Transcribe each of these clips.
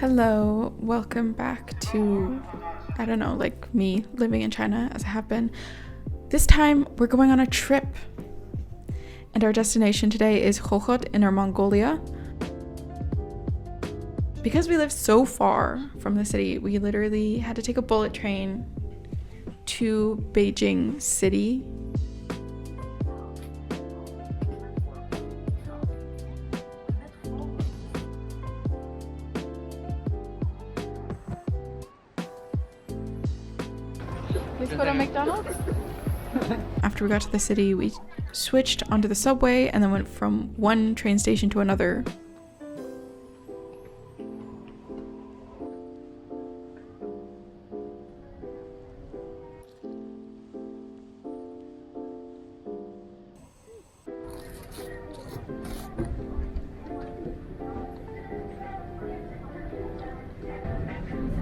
Hello, welcome back to, I don't know, like me living in China as I have been. This time we're going on a trip, and our destination today is Hohhot, Inner Mongolia. Because we live so far from the city, we literally had to take a bullet train to Beijing city. Let's go to McDonald's. After we got to the city, we switched onto the subway and then went from one train station to another.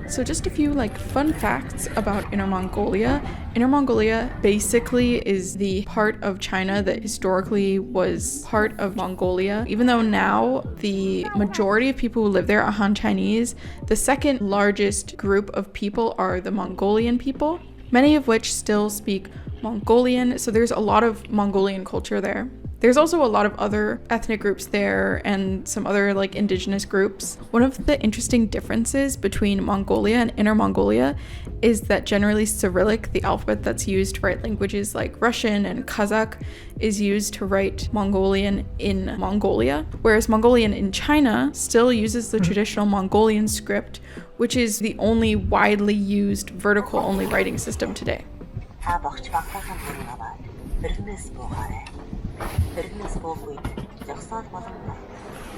So just a few fun facts about Inner Mongolia. Inner Mongolia basically is the part of China that historically was part of Mongolia. Even though now the majority of people who live there are Han Chinese, the second largest group of people are the Mongolian people, many of which still speak Mongolian, so there's a lot of Mongolian culture there. There's also a lot of other ethnic groups there and some other indigenous groups. One of the interesting differences between Mongolia and Inner Mongolia is that generally Cyrillic, the alphabet that's used to write languages like Russian and Kazakh, is used to write Mongolian in Mongolia, whereas Mongolian in China still uses the traditional Mongolian script, which is the only widely used vertical only writing system today.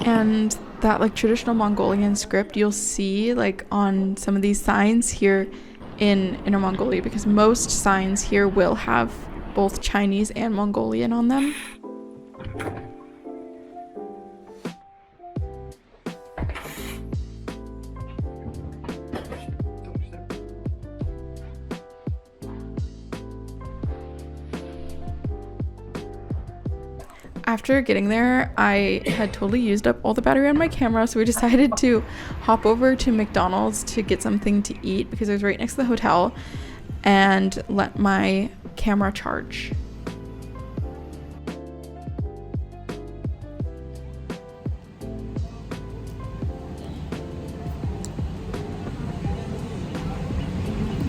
And that traditional Mongolian script you'll see on some of these signs here in Inner Mongolia, because most signs here will have both Chinese and Mongolian on them. After getting there, I had totally used up all the battery on my camera, so we decided to hop over to McDonald's to get something to eat because it was right next to the hotel, and let my camera charge.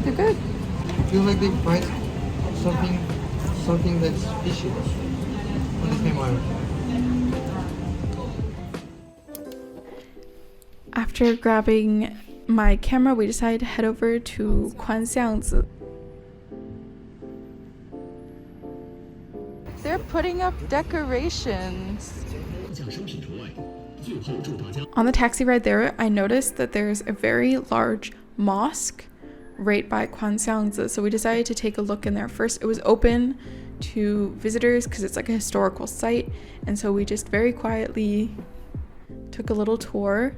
They're good. I feel like they fried something that's fishy. After grabbing my camera, we decided to head over to Kwanxiangzi. They're putting up decorations. On the taxi ride there, I noticed that there's a very large mosque right by Kwanxiangzi, so we decided to take a look in there. First, it was open to visitors because it's a historical site, and so we just very quietly took a little tour,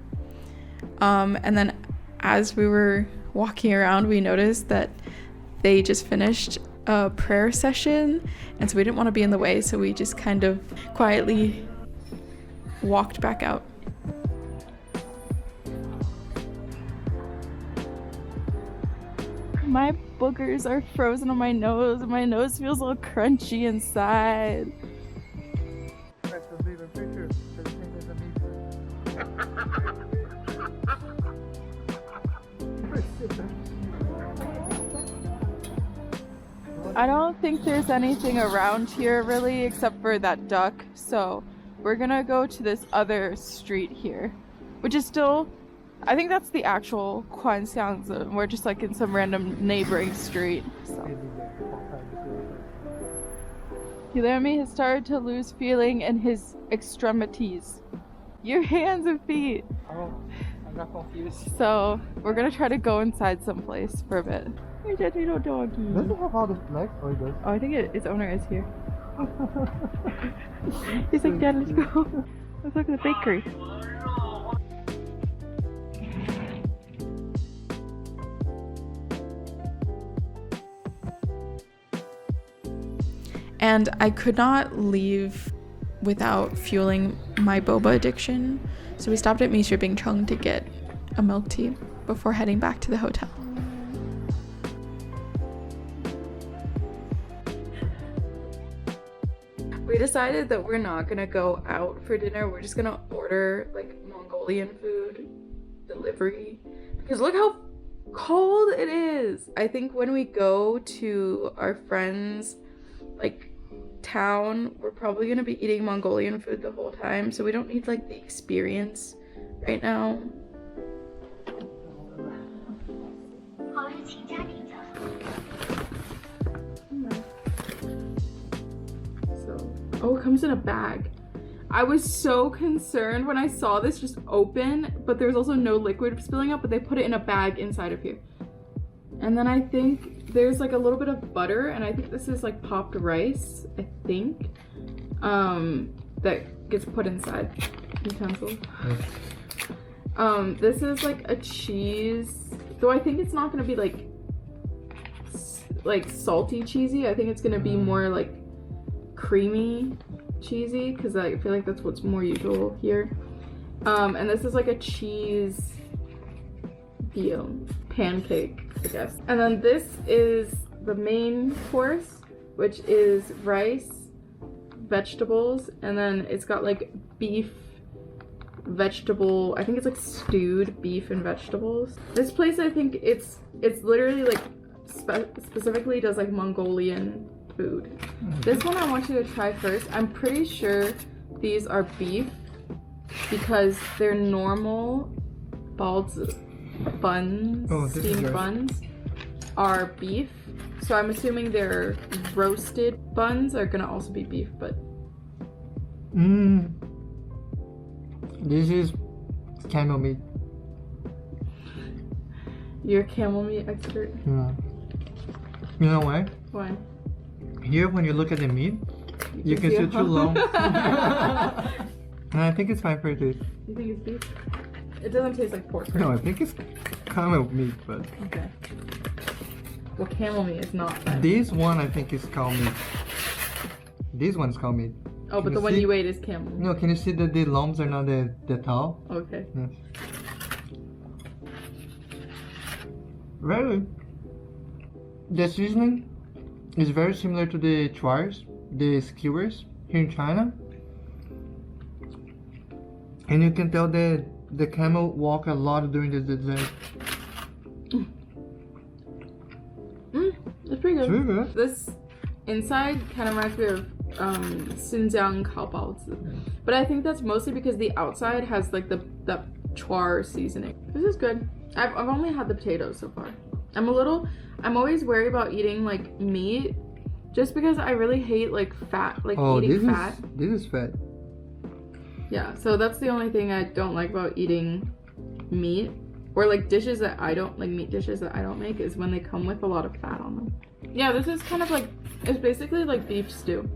and then as we were walking around, we noticed that they just finished a prayer session, and so we didn't want to be in the way, so we just kind of quietly walked back out. My boogers are frozen on my nose. My nose feels a little crunchy inside. I don't think there's anything around here really except for that duck, so we're gonna go to this other street here, which is still, I think that's the actual Kwanxiangzi. We're just in some random neighboring street. So. Guilherme has started to lose feeling in his extremities. Your hands and feet. Oh, I'm not confused. So we're gonna try to go inside someplace for a bit. Here's that little doggy. Does it have all the flags? Or it does? Oh, I think its owner is here. He's like, Dad, let's go. Let's look at the bakery. And I could not leave without fueling my boba addiction. So we stopped at Mi Shipping Chung to get a milk tea before heading back to the hotel. We decided that we're not gonna go out for dinner. We're just gonna order like Mongolian food delivery because look how cold it is. I think when we go to our friends like town, we're probably gonna be eating Mongolian food the whole time, so we don't need like the experience right now. Oh, it comes in a bag. I was so concerned when I saw this just open, but there's also no liquid spilling out, but they put it in a bag inside of here. And then I think there's like a little bit of butter, and I think this is like popped rice, I think, that gets put inside utensil. This is like a cheese, though I think it's not gonna be like salty cheesy. I think it's gonna be more like creamy cheesy because I feel like that's what's more usual here. And this is like a cheese pancake, I guess. And then this is the main course, which is rice, vegetables, and then it's got like beef, vegetable, I think it's like stewed beef and vegetables. This place, I think it's literally like specifically does like Mongolian food. This one I want you to try first. I'm pretty sure these are beef because they're normal buns, steamed buns are beef. So I'm assuming their roasted buns are gonna also be beef, but this is camel meat. You're a camel meat expert? Yeah. You know why? Why? Here, when you look at the meat, you can see it too long. And I think it's fine for it. You think it's beef? It doesn't taste like pork, right? No, I think it's camel meat, but... Okay. Well, camel meat is not that. This one, I think, is cow meat. This one's cow meat. Oh, but the one you ate is camel. No, can you see that the lumps are not the towel? Okay. Yes. Very good. The seasoning is very similar to the chuars, the skewers here in China. And you can tell that the camel walk a lot during the dessert. It's pretty good. It's really good. This inside kind of reminds me of Xinjiang kaobaozi, but I think that's mostly because the outside has like the chuar seasoning. This is good. I've only had the potatoes so far. I'm always worried about eating like meat just because I really hate like fat, like eating fat. This is fat. Yeah, so that's the only thing I don't like about eating meat or like dishes that I don't like, meat dishes that I don't make, is when they come with a lot of fat on them. Yeah, this is kind of like, it's basically like beef stew.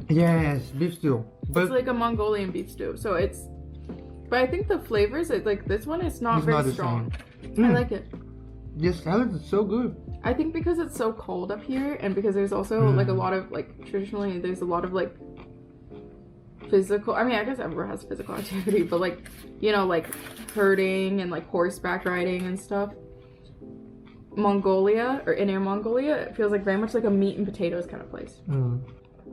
Yes, beef stew. But it's like a Mongolian beef stew. So it's, but I think the flavors, like this one is not very strong. I like it. This salad is so good. I think because it's so cold up here, and because there's also like a lot of like, traditionally there's a lot of like physical, I mean, I guess everywhere has physical activity, but like, you know, like herding and like horseback riding and stuff. Mongolia, or Inner Mongolia, it feels like very much like a meat and potatoes kind of place.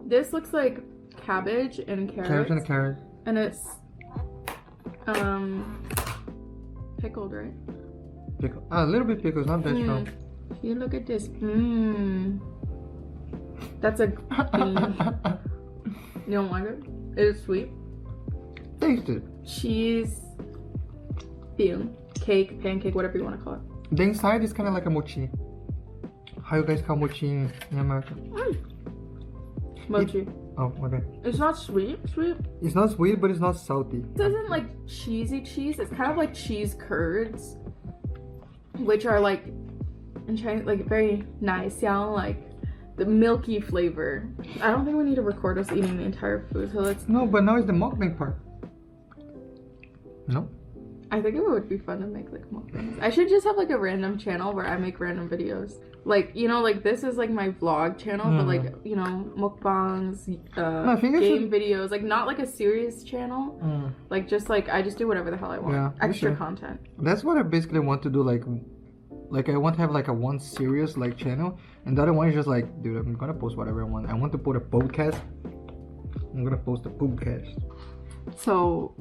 This looks like cabbage and carrots. Carrots and a carrot. And it's pickled, right? Pickle. A little bit pickles, not that strong. You look at this. That's a bean. You don't like it? It is sweet. Taste it. Cheese, bean, cake, pancake, whatever you want to call it. The inside is kind of like a mochi. How you guys call mochi in America? Mochi. Oh, okay. It's not sweet. It's not sweet, but it's not salty. This isn't like cheesy cheese. It's kind of like cheese curds, which are like in Chinese, like very nice, like the milky flavor. I don't think we need to record us eating the entire food, so let's. No, but now it's the mukbang part. No? I think it would be fun to make like mukbangs. I should just have like a random channel where I make random videos. Like, you know, like this is like my vlog channel, but like, you know, mukbangs, game videos, like not like a serious channel. Like just like I just do whatever the hell I want. Yeah, extra content. That's what I basically want to do. Like I want to have like a one serious like channel, and the other one is just like, dude, I'm gonna post whatever I want. I want to put a podcast. I'm gonna post a podcast. So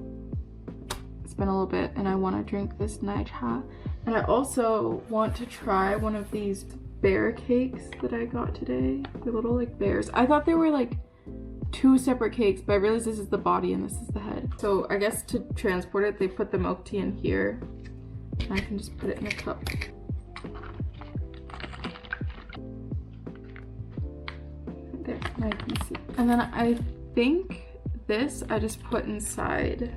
it's been a little bit, and I want to drink this dazhao, and I also want to try one of these bear cakes that I got today. The little like bears. I thought they were like 2 separate cakes, but I realized this is the body and this is the head. So I guess to transport it, they put the milk tea in here, and I can just put it in a cup. There's my piece. And then I think this I just put inside.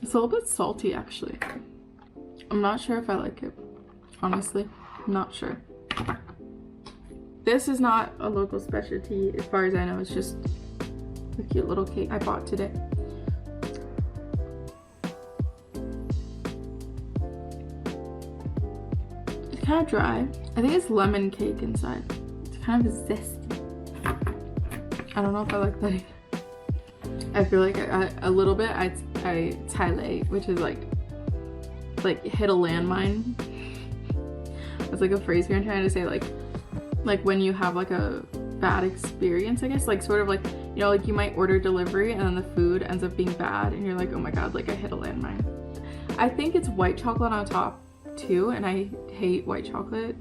It's a little bit salty actually. I'm not sure if I like it. Honestly, I'm not sure. This is not a local specialty as far as I know. It's just a cute little cake I bought today. It's kind of dry. I think it's lemon cake inside. It's kind of zesty. I don't know if I like that either. I feel like a little bit I tailei, which is like hit a landmine. It's like a phrase here I'm trying to say, like when you have like a bad experience, I guess, like sort of like, you know, like you might order delivery and then the food ends up being bad and you're like, oh my god, like I hit a landmine. I think it's white chocolate on top too, and I hate white chocolate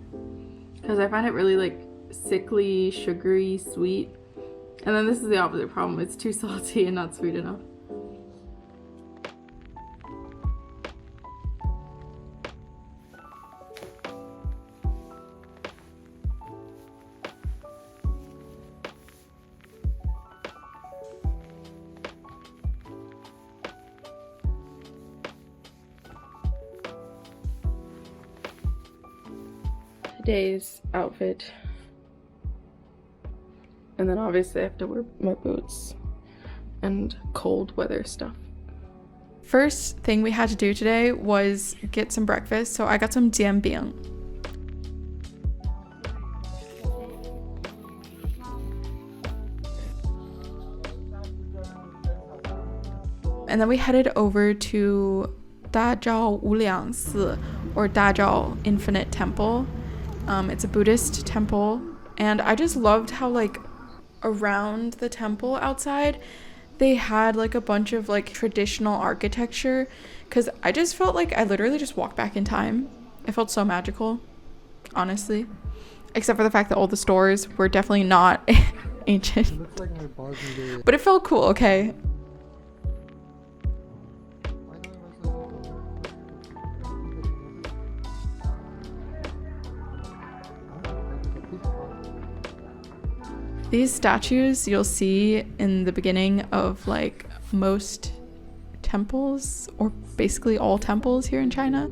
because I find it really like sickly, sugary, sweet. And then this is the opposite problem. It's too salty and not sweet enough. Today's outfit. And then obviously I have to wear my boots and cold weather stuff. First thing we had to do today was get some breakfast. So I got some jianbing. And then we headed over to dazhao wuliangsi, or dazhao infinite temple. It's a Buddhist temple, and I just loved how like around the temple outside they had like a bunch of like traditional architecture, because I just felt like I literally just walked back in time. It felt so magical, honestly, except for the fact that all the stores were definitely not ancient. It looks like my but it felt cool. Okay. These statues you'll see in the beginning of like most temples, or basically all temples here in China.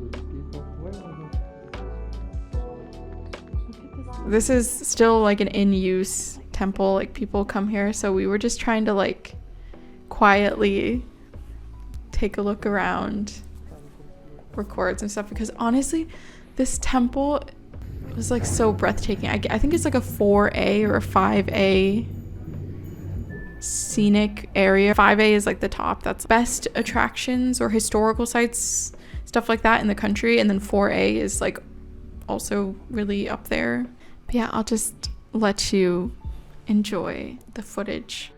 This is still like an in-use temple, like people come here, so we were just trying to like quietly take a look around, record and stuff, because honestly this temple was like so breathtaking. I think it's like a 4A or a 5A scenic area. 5A is like the top, that's best attractions or historical sites, stuff like that in the country, and then 4A is like also really up there. But yeah, I'll just let you enjoy the footage.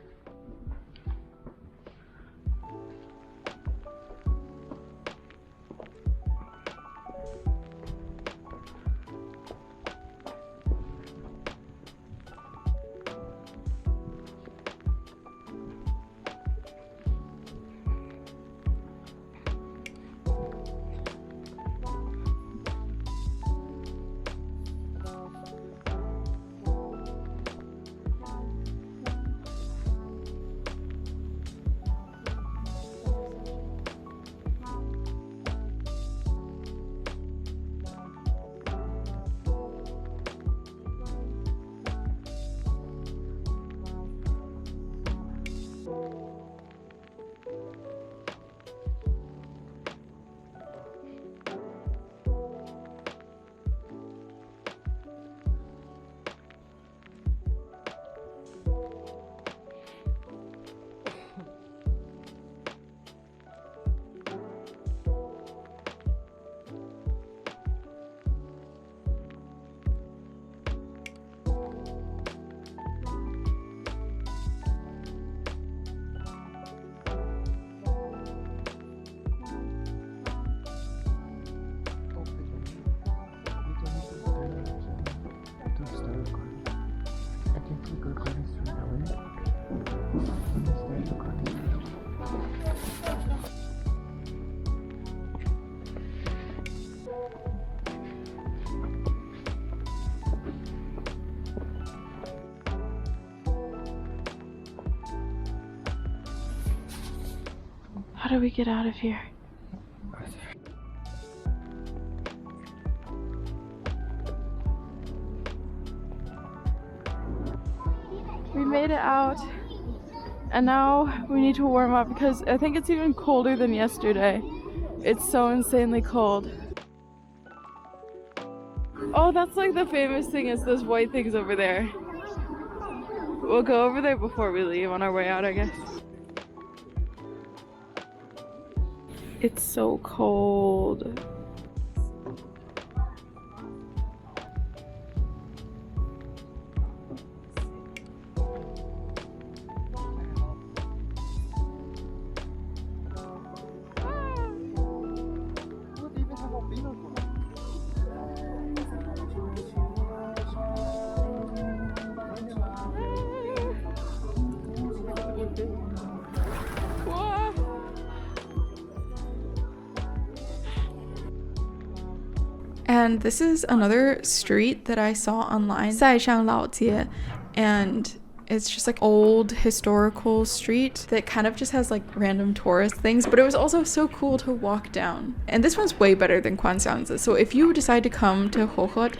How do we get out of here? We made it out, and now we need to warm up because I think it's even colder than yesterday. It's so insanely cold. Oh, that's like the famous thing is those white things over there. We'll go over there before we leave on our way out, I guess. It's so cold. And this is another street that I saw online, 塞上老街, and it's just like old historical street that kind of just has like random tourist things, but it was also so cool to walk down. And this one's way better than Kwanxiangzi. So if you decide to come to Hohhot,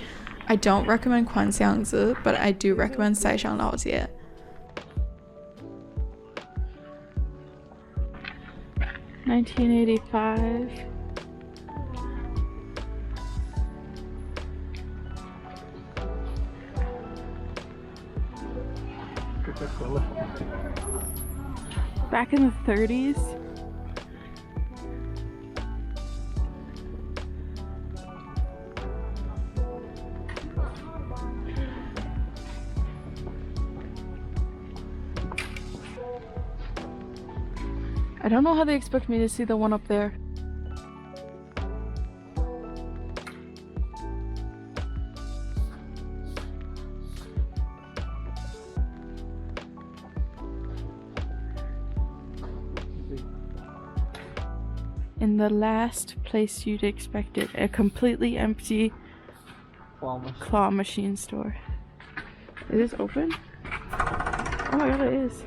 I don't recommend Kwanxiangzi, but I do recommend 塞上老街. $1985. Back in the 30s. I don't know how they expect me to see the one up there. In the last place you'd expect it, a completely empty claw machine store. It is open? Oh my god, it is.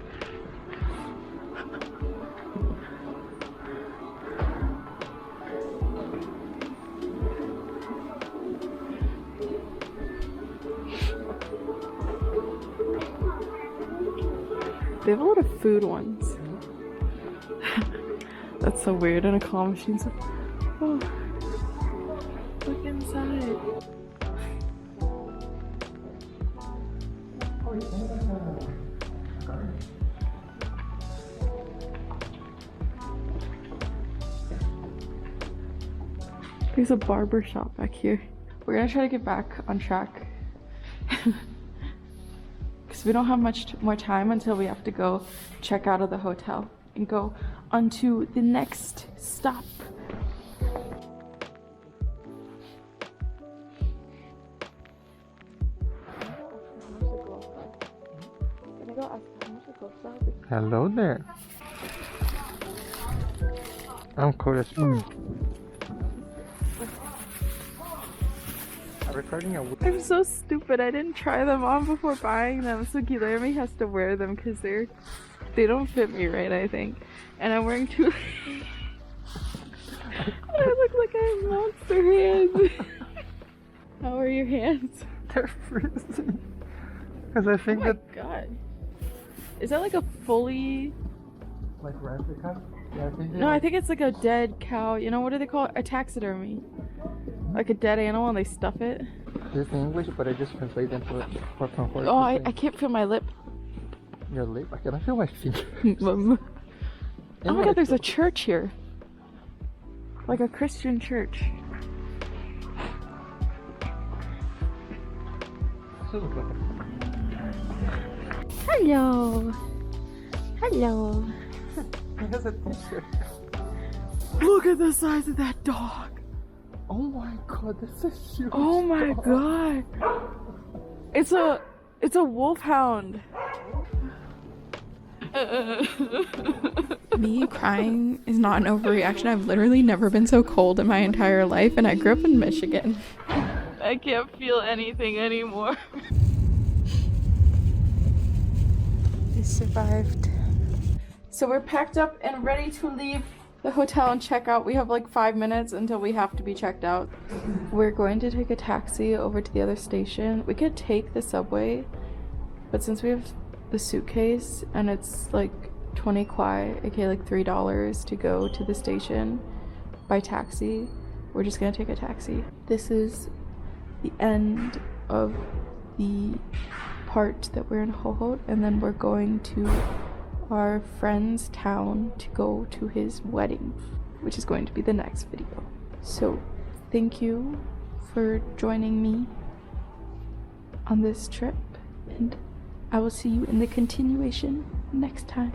They have a lot of food ones. That's so weird in a claw machine. So, oh, look inside. There's a barber shop back here. We're gonna try to get back on track. Because we don't have much more time until we have to go check out of the hotel and go onto the next stop. Hello there. I'm cold as I'm so stupid. I didn't try them on before buying them, so Guilherme has to wear them because they don't fit me right, I think. And I'm wearing two. I look like I have monster hands. How are your hands? They're freezing. Because I think Oh my god. Is that like a fully... like replica? Yeah, I think No, I think it's like a dead cow. You know, what do they call it? A taxidermy. Like a dead animal and they stuff it. It's in English, but I just translate them for comfort. Oh, I can't feel my lip. Your lip? I cannot feel my feet. Oh my god, there's a church here. Like a Christian church. Hello. Hello. Look at the size of that dog. Oh my god, that's a huge Oh my dog. god. It's a wolfhound. Me crying is not an overreaction. I've literally never been so cold in my entire life, and I grew up in Michigan. I can't feel anything anymore. We survived. So we're packed up and ready to leave the hotel and check out. We have like 5 minutes until we have to be checked out. We're going to take a taxi over to the other station. We could take the subway, but since we have the suitcase and it's like 20 kwai, aka like $3 to go to the station by taxi, we're just gonna take a taxi. This is the end of the part that we're in Hohhot, and then we're going to our friend's town to go to his wedding, which is going to be the next video. So thank you for joining me on this trip, and I will see you in the continuation next time.